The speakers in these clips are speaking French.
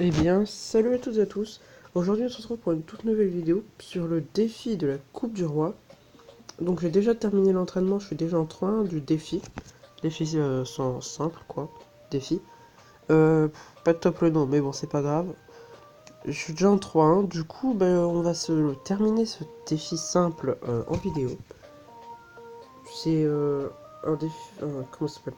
Eh bien, salut à toutes et à tous. Aujourd'hui, on se retrouve pour une toute nouvelle vidéo sur le défi de la Coupe du Roi. Donc, j'ai déjà terminé l'entraînement, je suis déjà en 3-1 du défi. Défi sont simples, quoi. Défi. Pas de top le nom, mais bon, c'est pas grave. Je suis déjà en 3-1, du coup, on va se terminer ce défi simple en vidéo. C'est un défi. Comment ça s'appelle?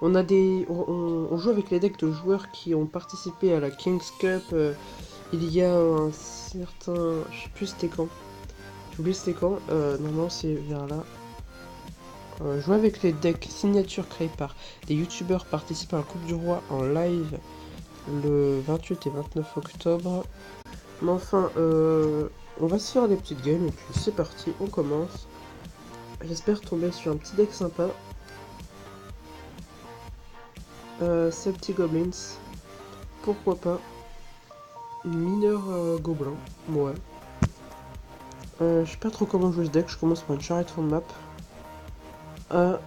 On a des. On joue avec les decks de joueurs qui ont participé à la King's Cup. Il y a un certain... Je sais plus c'était quand. J'ai oublié c'était quand. Normalement c'est vers là. Jouer avec les decks signatures créés par des youtubeurs participant à la Coupe du Roi en live le 28 et 29 octobre. Mais enfin, on va se faire des petites games et puis c'est parti, on commence. J'espère tomber sur un petit deck sympa. Ces petits goblins. Pourquoi pas. Mineur gobelin. Ouais. Je sais pas trop comment jouer ce deck, je commence par une charrette fond de map.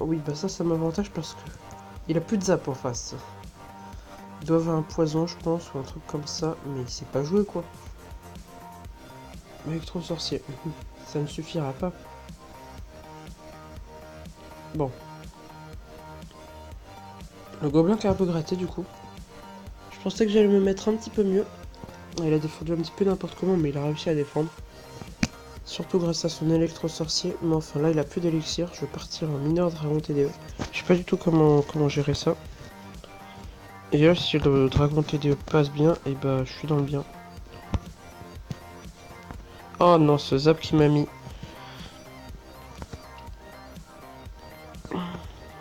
Oui, bah ça m'avantage parce que il a plus de zap en face. Il doit avoir un poison, je pense, ou un truc comme ça, mais il sait pas jouer quoi. Électro sorcier, ça ne suffira pas. Bon. Le gobelin qui est un peu gratté du coup. Je pensais que j'allais me mettre un petit peu mieux. Il a défendu un petit peu n'importe comment, mais il a réussi à défendre. Surtout grâce à son électro sorcier. Mais enfin là, il a plus d'élixir. Je vais partir en mineur dragon TDE. Je sais pas du tout comment gérer ça. Et là, si le dragon TDE passe bien, et bah je suis dans le bien. Oh non, ce zap qui m'a mis.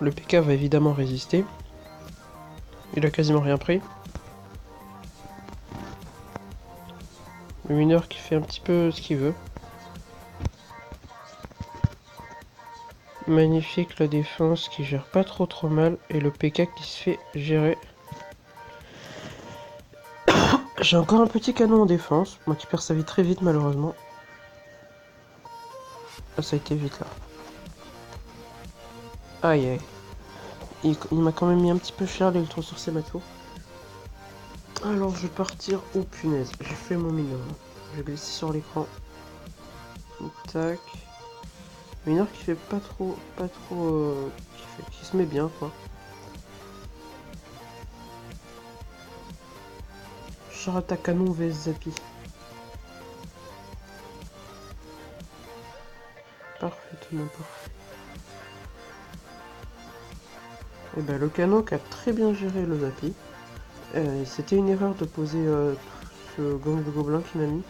Le PK va évidemment résister. Il a quasiment rien pris. Le mineur qui fait un petit peu ce qu'il veut. Magnifique la défense qui gère pas trop mal. Et le PK qui se fait gérer. J'ai encore un petit canon en défense. Moi qui perds sa vie très vite malheureusement. Ah, ça a été vite là. Aïe aïe. Il m'a quand même mis un petit peu cher l'électro sorcier ma tour. Alors je vais partir. Oh punaise, j'ai fait mon mineur. Je vais glisser sur l'écran. Tac. Mineur qui fait pas trop. Qui se met bien quoi. Char attaque canon vs Zappy. Parfaitement parfait. Et ben le canon qui a très bien géré le Zappy. C'était une erreur de poser ce gang de gobelins qui m'a mis.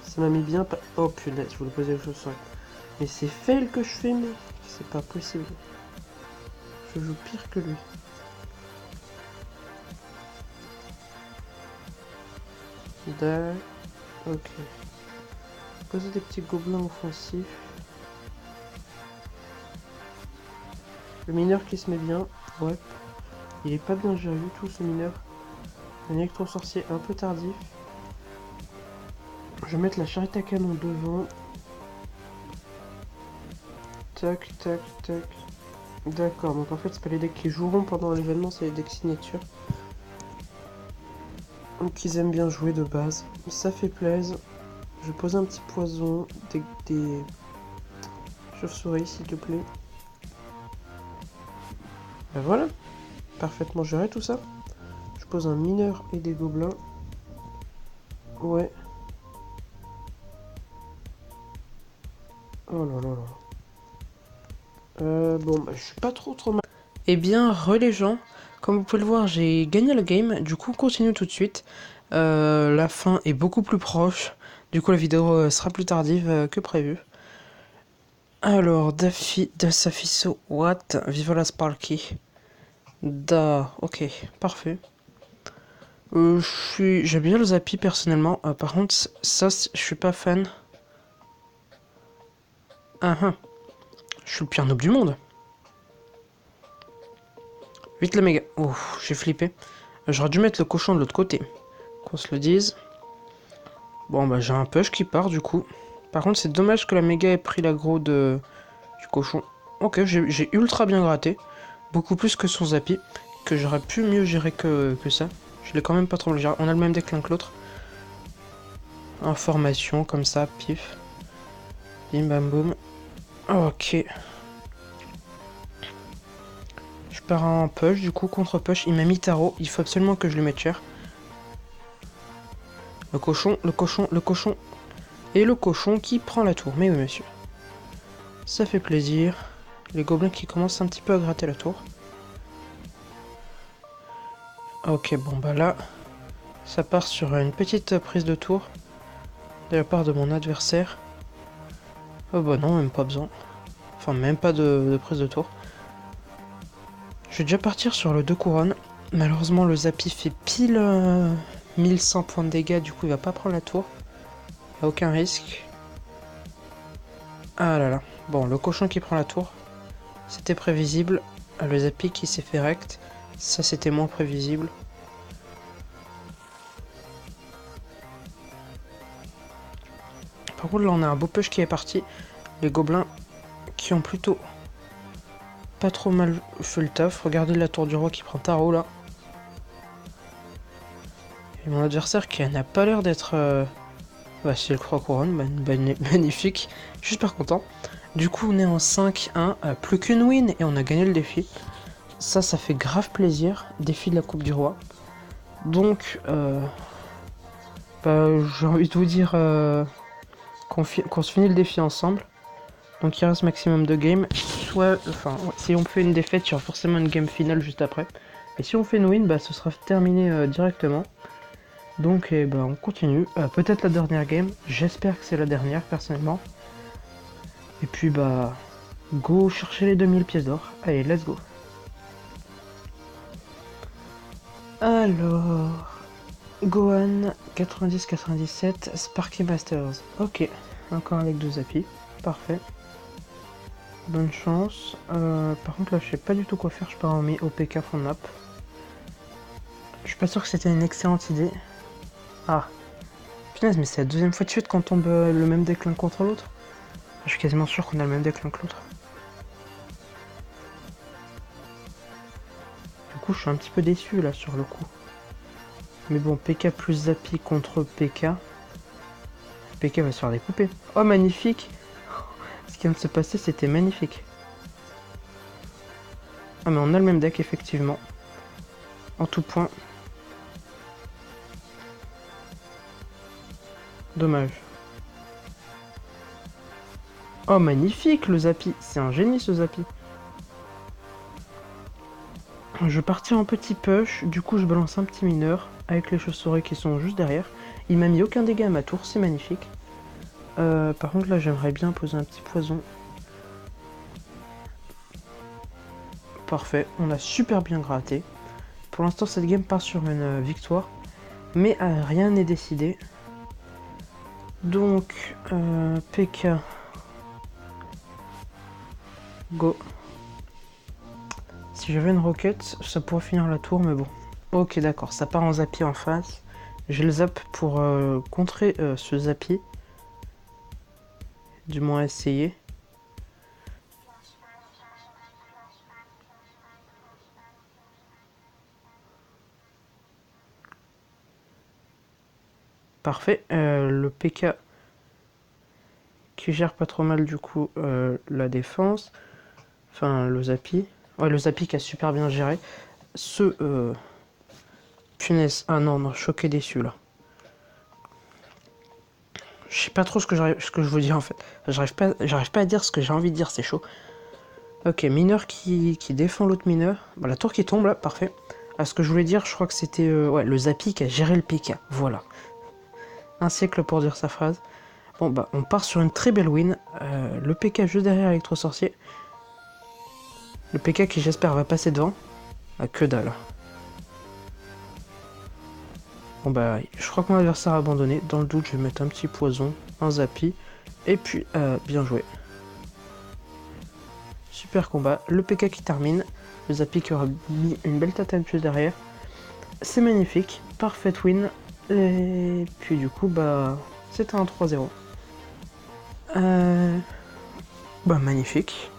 Ça m'a mis bien. Oh punaise, je voulais poser les choses sur. Mais c'est fail que je fais, mais c'est pas possible. Je joue pire que lui. Ok. Poser des petits gobelins offensifs. Le mineur qui se met bien. Ouais. Il est pas bien géré du tout ce mineur. Un électro sorcier un peu tardif. Je vais mettre la charrette à canon devant. Tac, tac, tac. D'accord, donc en fait c'est pas les decks qui joueront pendant l'événement, c'est les decks signatures. Donc ils aiment bien jouer de base. Ça fait plaisir. Je vais poser un petit poison, des chauves-souris s'il te plaît. Ben voilà, parfaitement géré tout ça. Je pose un mineur et des gobelins. Ouais. Oh là là là. Bon, bah, je suis pas trop mal. Eh bien, les gens, comme vous pouvez le voir, j'ai gagné la game. Du coup, on continue tout de suite. La fin est beaucoup plus proche. Du coup, la vidéo sera plus tardive que prévu. Alors, Dasafiso, what? Viva la Sparky. Ok, parfait. J'aime bien le Zappy personnellement. Par contre, ça, je suis pas fan. Je suis le pire noob du monde. Vite le méga. Oh, j'ai flippé. J'aurais dû mettre le cochon de l'autre côté. Qu'on se le dise. Bon, bah j'ai un push qui part du coup. Par contre, c'est dommage que la méga ait pris l'aggro du cochon. Ok, j'ai ultra bien gratté. Beaucoup plus que son Zappy. Que j'aurais pu mieux gérer que ça. Je l'ai quand même pas trop mal géré. On a le même deck l'un que l'autre. Information, comme ça, pif. Bim bam boum. Ok. Je pars en push, du coup, contre push. Il m'a mis tarot. Il faut absolument que je lui mette cher. Le cochon, le cochon, le cochon. Et le cochon qui prend la tour. Mais oui, monsieur. Ça fait plaisir. Les gobelins qui commencent un petit peu à gratter la tour. Ok, bon bah là, ça part sur une petite prise de tour de la part de mon adversaire. Oh bah non, même pas besoin. Enfin, même pas de prise de tour. Je vais déjà partir sur le 2 couronnes. Malheureusement, le Zappy fait pile 1100 points de dégâts, du coup il va pas prendre la tour. Y a aucun risque. Ah là là. Bon, le cochon qui prend la tour, c'était prévisible. Le Zappy qui s'est fait rect, ça c'était moins prévisible. Par contre là on a un beau push qui est parti. Les gobelins qui ont plutôt pas trop mal fait le taf. Regardez la tour du roi qui prend tarot là. Et mon adversaire qui n'a pas l'air d'être... Bah c'est le 3 couronne, magnifique. Je suis super content. Du coup on est en 5-1, plus qu'une win et on a gagné le défi. Ça fait grave plaisir. Défi de la Coupe du Roi. Donc bah, j'ai envie de vous dire qu'on se finit le défi ensemble. Donc il reste maximum de games. Soit, enfin, ouais, si on fait une défaite, il y aura forcément une game finale juste après. Et si on fait une win, bah ce sera terminé directement. Donc bah, on continue. Peut-être la dernière game. J'espère que c'est la dernière personnellement. Et puis bah go chercher les 2000 pièces d'or. Allez, let's go. Alors, Gohan 90-97, Sparky Masters. Ok, encore avec 2 Zappy. Parfait. Bonne chance. Par contre là je sais pas du tout quoi faire, je pars en OPK fond de map. Je suis pas sûr que c'était une excellente idée. Ah. Punaise, mais c'est la deuxième fois de suite qu'on tombe le même deck l'un contre l'autre. Je suis quasiment sûr qu'on a le même deck l'un que l'autre. Du coup je suis un petit peu déçu là sur le coup. Mais bon, PK plus Zappy contre PK. PK va se faire découper. Oh magnifique. Ce qui vient de se passer c'était magnifique. Ah mais on a le même deck effectivement. En tout point. Dommage. Oh magnifique le Zappy. C'est un génie ce Zappy. Je partis en petit push. Du coup je balance un petit mineur. Avec les chauves-souris qui sont juste derrière. Il m'a mis aucun dégât à ma tour. C'est magnifique. Par contre là j'aimerais bien poser un petit poison. Parfait. On a super bien gratté. Pour l'instant cette game part sur une victoire. Mais rien n'est décidé. Donc, PK. Go. Si j'avais une roquette, ça pourrait finir la tour, mais bon. Ok, d'accord, ça part en Zappy en face. J'ai le zap pour contrer ce Zappy. Du moins essayer. Parfait. Le PK qui gère pas trop mal du coup la défense. Enfin, le Zappy. Ouais, le Zappy qui a super bien géré. Punaise. Ah non, non, choqué déçu là. Je sais pas trop ce que je vous dis en fait. J'arrive pas à dire ce que j'ai envie de dire, c'est chaud. Ok, mineur qui défend l'autre mineur. Bah, la tour qui tombe là, parfait. Ce que je voulais dire, je crois que c'était ouais, le Zappy qui a géré le PK. Voilà. Un siècle pour dire sa phrase. Bon bah on part sur une très belle win. Le PK juste derrière Électro-Sorcier. Le PK qui j'espère va passer devant. Ah, que dalle. Bon bah je crois que mon adversaire a abandonné. Dans le doute je vais mettre un petit poison, un Zappy. Et puis bien joué. Super combat. Le PK qui termine. Le Zappy qui aura mis une belle tatane juste derrière. C'est magnifique. Parfaite win. Et puis du coup bah c'était un 3-0. Bah magnifique.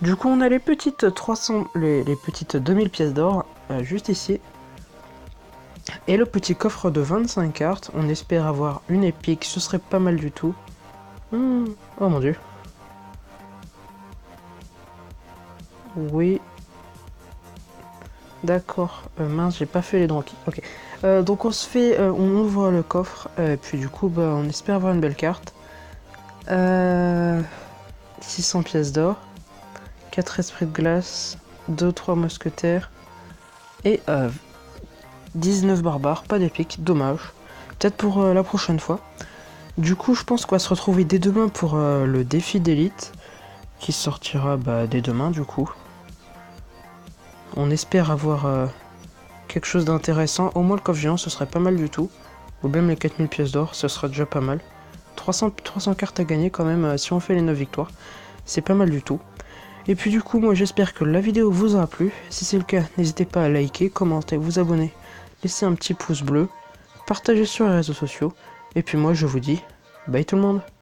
Du coup on a les petites 300, les petites 2000 pièces d'or juste ici. Et le petit coffre de 25 cartes, on espère avoir une épique, ce serait pas mal du tout. Oh mon dieu. Oui. D'accord. Mince, j'ai pas fait les donkeys. Ok. Donc on se fait, on ouvre le coffre, puis du coup, bah, on espère avoir une belle carte. 600 pièces d'or, 4 esprits de glace, 2-3 mousquetaires et 19 barbares, pas d'épique, dommage. Peut-être pour la prochaine fois. Du coup, je pense qu'on va se retrouver dès demain pour le défi d'élite qui sortira dès demain du coup. On espère avoir quelque chose d'intéressant. Au moins le coffre géant, ce serait pas mal du tout. Ou même les 4000 pièces d'or, ce sera déjà pas mal. 300 cartes à gagner quand même si on fait les 9 victoires. C'est pas mal du tout. Et puis du coup, moi j'espère que la vidéo vous aura plu. Si c'est le cas, n'hésitez pas à liker, commenter, vous abonner, laisser un petit pouce bleu, partager sur les réseaux sociaux. Et puis moi je vous dis, bye tout le monde.